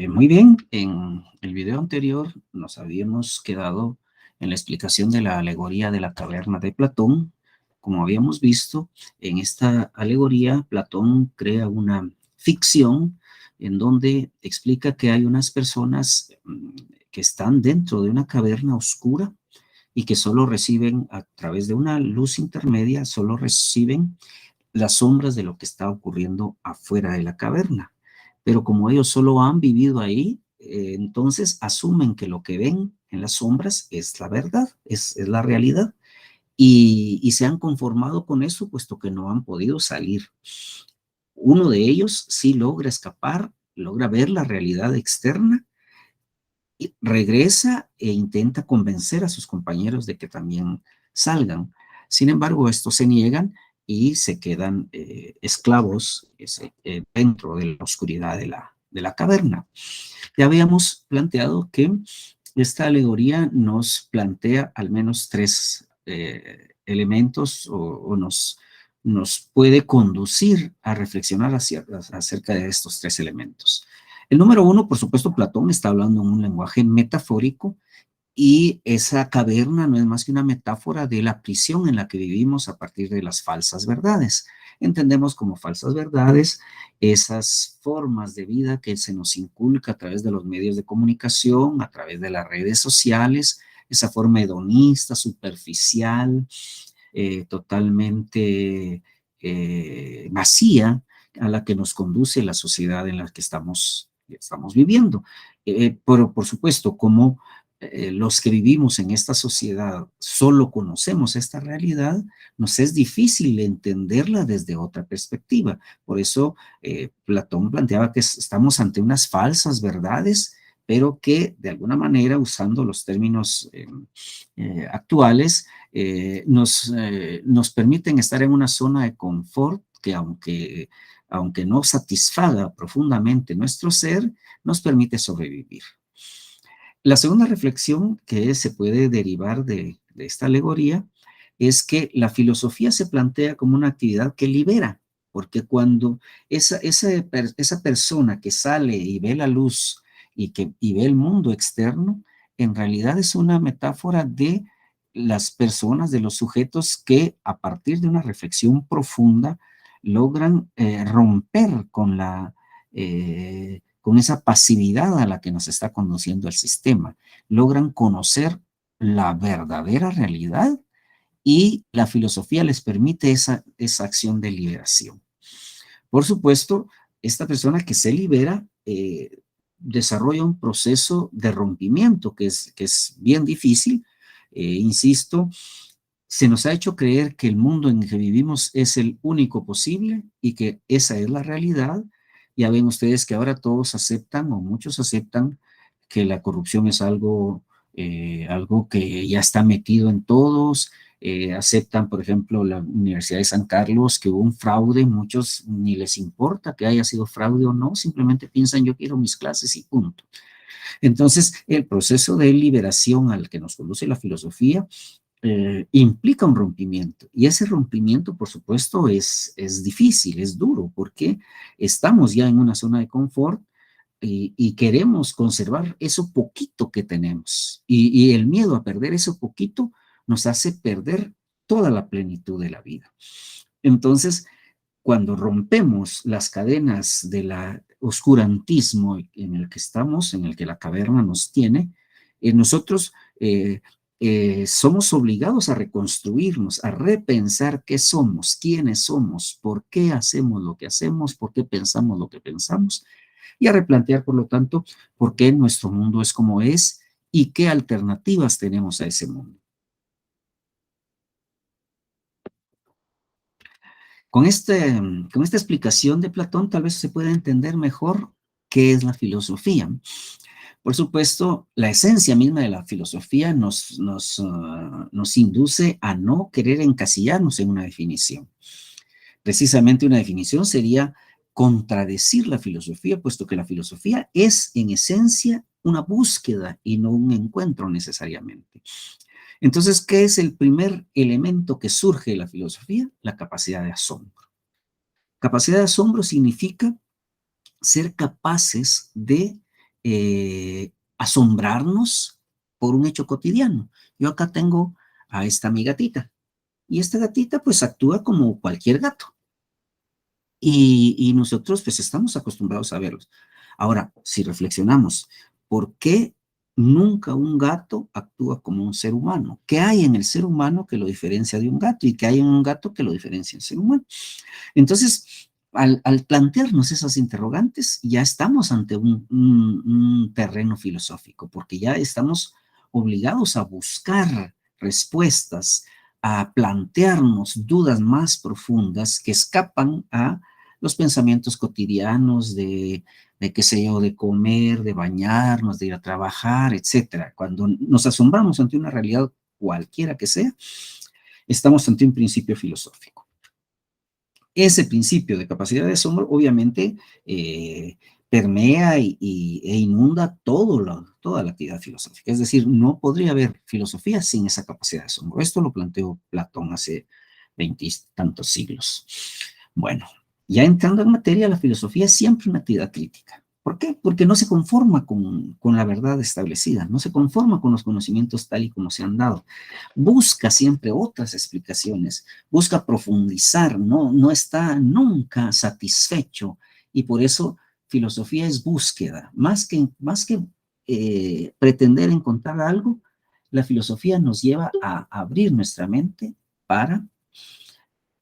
Muy bien, en el video anterior nos habíamos quedado en la explicación de la alegoría de la caverna de Platón. Como habíamos visto, en esta alegoría Platón crea una ficción en donde explica que hay unas personas que están dentro de una caverna oscura y que solo reciben, a través de una luz intermedia, solo reciben las sombras de lo que está ocurriendo afuera de la caverna. Pero como ellos solo han vivido ahí, entonces asumen que lo que ven en las sombras es la verdad, es la realidad, y se han conformado con eso, puesto que no han podido salir. Uno de ellos sí logra escapar, logra ver la realidad externa, y regresa e intenta convencer a sus compañeros de que también salgan. Sin embargo, estos se niegan y se quedan esclavos dentro de la oscuridad de la caverna. Ya habíamos planteado que esta alegoría nos plantea al menos tres elementos o nos puede conducir a reflexionar acerca de estos tres elementos. El número uno, por supuesto, Platón está hablando en un lenguaje metafórico y esa caverna no es más que una metáfora de la prisión en la que vivimos a partir de las falsas verdades. Entendemos como falsas verdades esas formas de vida que se nos inculca a través de los medios de comunicación, a través de las redes sociales, esa forma hedonista, superficial, totalmente vacía a la que nos conduce la sociedad en la que estamos viviendo. Por supuesto, como los que vivimos en esta sociedad solo conocemos esta realidad, nos es difícil entenderla desde otra perspectiva. Por eso Platón planteaba que estamos ante unas falsas verdades, pero que de alguna manera, usando los términos actuales, nos permiten estar en una zona de confort que aunque no satisfaga profundamente nuestro ser, nos permite sobrevivir. La segunda reflexión que se puede derivar de esta alegoría es que la filosofía se plantea como una actividad que libera, porque cuando esa persona que sale y ve la luz y ve el mundo externo, en realidad es una metáfora de las personas, de los sujetos que a partir de una reflexión profunda logran romper con esa pasividad a la que nos está conduciendo el sistema. Logran conocer la verdadera realidad y la filosofía les permite esa acción de liberación. Por supuesto, esta persona que se libera desarrolla un proceso de rompimiento que es bien difícil. Insisto, se nos ha hecho creer que el mundo en el que vivimos es el único posible y que esa es la realidad. Ya ven ustedes que ahora todos aceptan o muchos aceptan que la corrupción es algo que ya está metido en todos. Aceptan, por ejemplo, la Universidad de San Carlos, que hubo un fraude. Muchos ni les importa que haya sido fraude o no, simplemente piensan yo quiero mis clases y punto. Entonces, el proceso de liberación al que nos conduce la filosofía implica un rompimiento. Y ese rompimiento, por supuesto, es difícil, es duro, porque estamos ya en una zona de confort y queremos conservar eso poquito que tenemos. Y el miedo a perder eso poquito nos hace perder toda la plenitud de la vida. Entonces, cuando rompemos las cadenas del oscurantismo en el que estamos, en el que la caverna nos tiene, nosotros somos obligados a reconstruirnos, a repensar qué somos, quiénes somos, por qué hacemos lo que hacemos, por qué pensamos lo que pensamos, y a replantear, por lo tanto, por qué nuestro mundo es como es y qué alternativas tenemos a ese mundo. Con esta explicación de Platón, tal vez se pueda entender mejor qué es la filosofía. Por supuesto, la esencia misma de la filosofía nos induce a no querer encasillarnos en una definición. Precisamente una definición sería contradecir la filosofía, puesto que la filosofía es en esencia una búsqueda y no un encuentro necesariamente. Entonces, ¿qué es el primer elemento que surge de la filosofía? La capacidad de asombro. Capacidad de asombro significa ser capaces de asombrarnos por un hecho cotidiano. Yo acá tengo a esta mi gatita, y esta gatita pues actúa como cualquier gato, y nosotros pues estamos acostumbrados a verlos. Ahora, si reflexionamos, ¿por qué nunca un gato actúa como un ser humano? ¿Qué hay en el ser humano que lo diferencia de un gato? ¿Y qué hay en un gato que lo diferencia del ser humano? Entonces, al plantearnos esas interrogantes, ya estamos ante un terreno filosófico, porque ya estamos obligados a buscar respuestas, a plantearnos dudas más profundas que escapan a los pensamientos cotidianos de qué sé yo, de comer, de bañarnos, de ir a trabajar, etcétera. Cuando nos asombramos ante una realidad cualquiera que sea, estamos ante un principio filosófico. Ese principio de capacidad de asombro obviamente permea e inunda toda la actividad filosófica. Es decir, no podría haber filosofía sin esa capacidad de asombro. Esto lo planteó Platón hace 20 y tantos siglos. Bueno, ya entrando en materia, la filosofía es siempre una actividad crítica. ¿Por qué? Porque no se conforma con la verdad establecida, no se conforma con los conocimientos tal y como se han dado. Busca siempre otras explicaciones, busca profundizar, no está nunca satisfecho, y por eso filosofía es búsqueda, más que pretender encontrar algo. La filosofía nos lleva a abrir nuestra mente para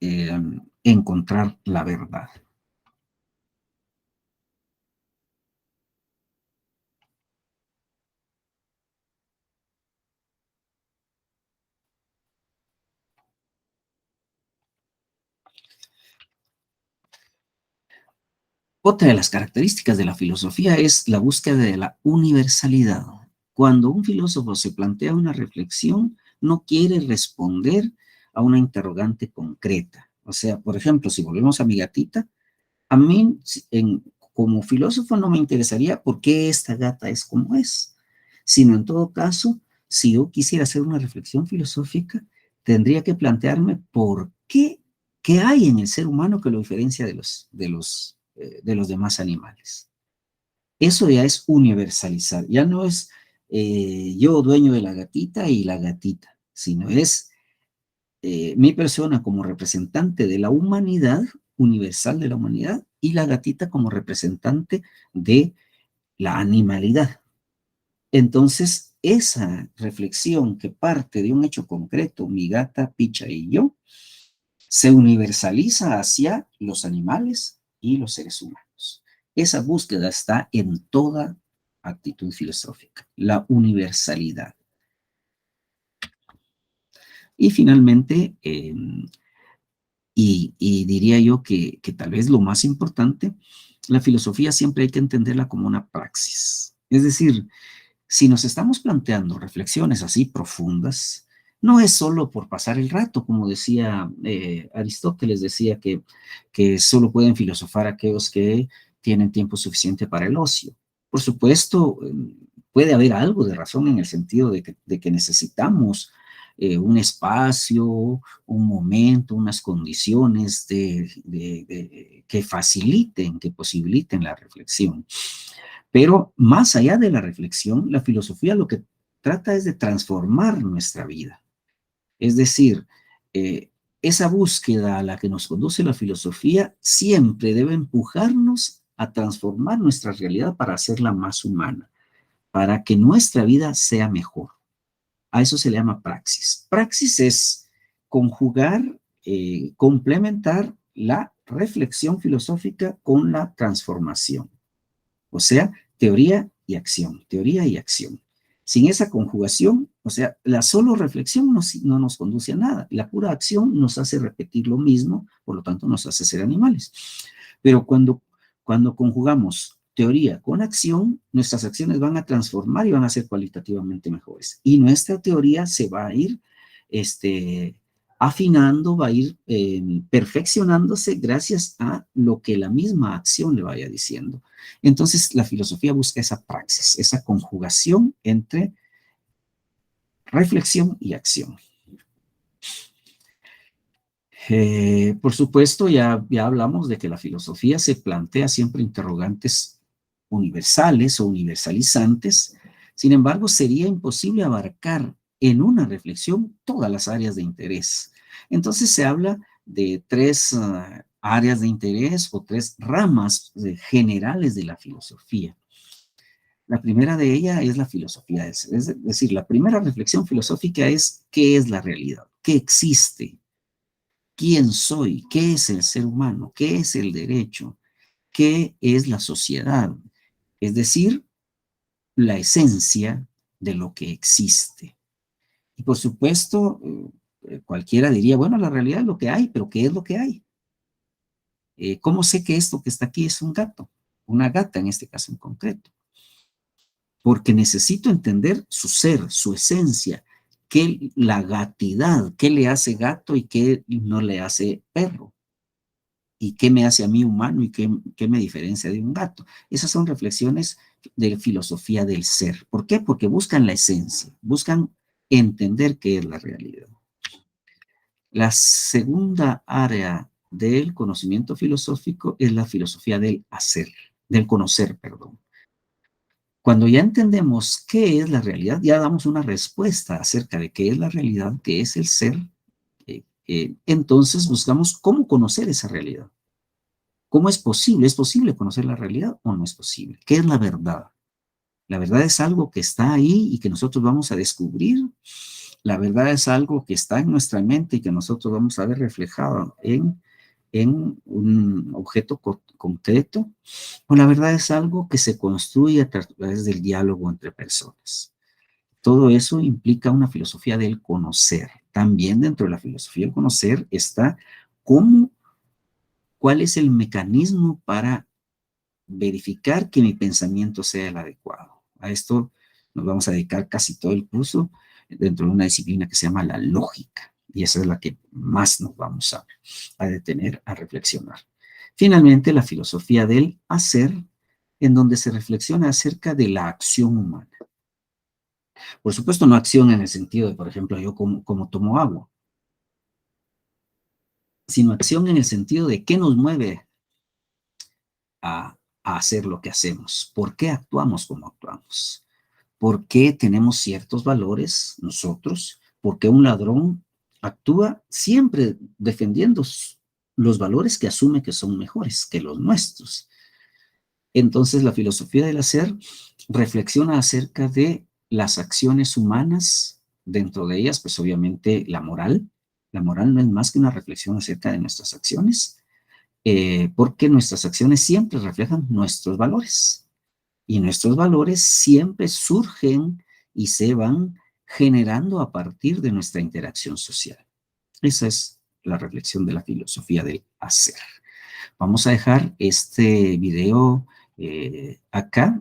eh, encontrar la verdad. Otra de las características de la filosofía es la búsqueda de la universalidad. Cuando un filósofo se plantea una reflexión, no quiere responder a una interrogante concreta. O sea, por ejemplo, si volvemos a mi gatita, a mí como filósofo no me interesaría por qué esta gata es como es, sino en todo caso, si yo quisiera hacer una reflexión filosófica, tendría que plantearme qué hay en el ser humano que lo diferencia de los demás animales. Eso ya es universalizar, ya no es yo dueño de la gatita y la gatita, sino es mi persona como representante de la humanidad, universal de la humanidad, y la gatita como representante de la animalidad. Entonces, esa reflexión que parte de un hecho concreto, mi gata, Picha y yo, se universaliza hacia los animales y los seres humanos. Esa búsqueda está en toda actitud filosófica, la universalidad. Y finalmente, y diría yo que tal vez lo más importante, la filosofía siempre hay que entenderla como una praxis. Es decir, si nos estamos planteando reflexiones así profundas, no es solo por pasar el rato, como decía Aristóteles, decía que solo pueden filosofar aquellos que tienen tiempo suficiente para el ocio. Por supuesto, puede haber algo de razón en el sentido de que necesitamos un espacio, un momento, unas condiciones que faciliten, que posibiliten la reflexión. Pero más allá de la reflexión, la filosofía lo que trata es de transformar nuestra vida. Es decir, eh, esa búsqueda a la que nos conduce la filosofía siempre debe empujarnos a transformar nuestra realidad para hacerla más humana, para que nuestra vida sea mejor. A eso se le llama praxis. Praxis es conjugar, complementar la reflexión filosófica con la transformación. O sea, teoría y acción, teoría y acción. Sin esa conjugación, o sea, la solo reflexión no nos conduce a nada. La pura acción nos hace repetir lo mismo, por lo tanto nos hace ser animales. Pero cuando conjugamos teoría con acción, nuestras acciones van a transformar y van a ser cualitativamente mejores. Y nuestra teoría se va a ir afinando, va a ir perfeccionándose gracias a lo que la misma acción le vaya diciendo. Entonces, la filosofía busca esa praxis, esa conjugación entre reflexión y acción. Por supuesto, ya hablamos de que la filosofía se plantea siempre interrogantes universales o universalizantes. Sin embargo, sería imposible abarcar en una reflexión todas las áreas de interés. Entonces se habla de tres áreas de interés o tres ramas generales de la filosofía. La primera de ellas es la filosofía del ser. Es decir, la primera reflexión filosófica es ¿qué es la realidad? ¿Qué existe? ¿Quién soy? ¿Qué es el ser humano? ¿Qué es el derecho? ¿Qué es la sociedad? Es decir, la esencia de lo que existe. Y por supuesto, cualquiera diría, bueno, la realidad es lo que hay, pero ¿qué es lo que hay? ¿Cómo sé que esto que está aquí es un gato? Una gata en este caso en concreto. Porque necesito entender su ser, su esencia, qué la gatidad, qué le hace gato y qué no le hace perro. Y qué me hace a mí humano y qué me diferencia de un gato. Esas son reflexiones de filosofía del ser. ¿Por qué? Porque buscan la esencia, buscan entender qué es la realidad. La segunda área del conocimiento filosófico es la filosofía del hacer, del conocer, perdón. Cuando ya entendemos qué es la realidad, ya damos una respuesta acerca de qué es la realidad, qué es el ser, entonces buscamos cómo conocer esa realidad. ¿Cómo es posible? ¿Es posible conocer la realidad o no es posible? ¿Qué es la verdad? La verdad es algo que está ahí y que nosotros vamos a descubrir. La verdad es algo que está en nuestra mente y que nosotros vamos a ver reflejado en un objeto concreto. O la verdad es algo que se construye a través del diálogo entre personas. Todo eso implica una filosofía del conocer. También dentro de la filosofía del conocer está cómo, cuál es el mecanismo para verificar que mi pensamiento sea el adecuado. A esto nos vamos a dedicar casi todo el curso dentro de una disciplina que se llama la lógica, y esa es la que más nos vamos a detener a reflexionar. Finalmente, la filosofía del hacer, en donde se reflexiona acerca de la acción humana. Por supuesto, no acción en el sentido de, por ejemplo, yo como tomo agua, sino acción en el sentido de qué nos mueve a hacer lo que hacemos, por qué actuamos como actuamos. ¿Por qué tenemos ciertos valores nosotros? ¿Por qué un ladrón actúa siempre defendiendo los valores que asume que son mejores que los nuestros? Entonces, la filosofía del hacer reflexiona acerca de las acciones humanas, dentro de ellas, pues obviamente la moral. La moral no es más que una reflexión acerca de nuestras acciones, porque nuestras acciones siempre reflejan nuestros valores. Y nuestros valores siempre surgen y se van generando a partir de nuestra interacción social. Esa es la reflexión de la filosofía del hacer. Vamos a dejar este video acá.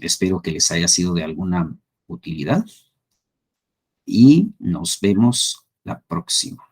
Espero que les haya sido de alguna utilidad y nos vemos la próxima.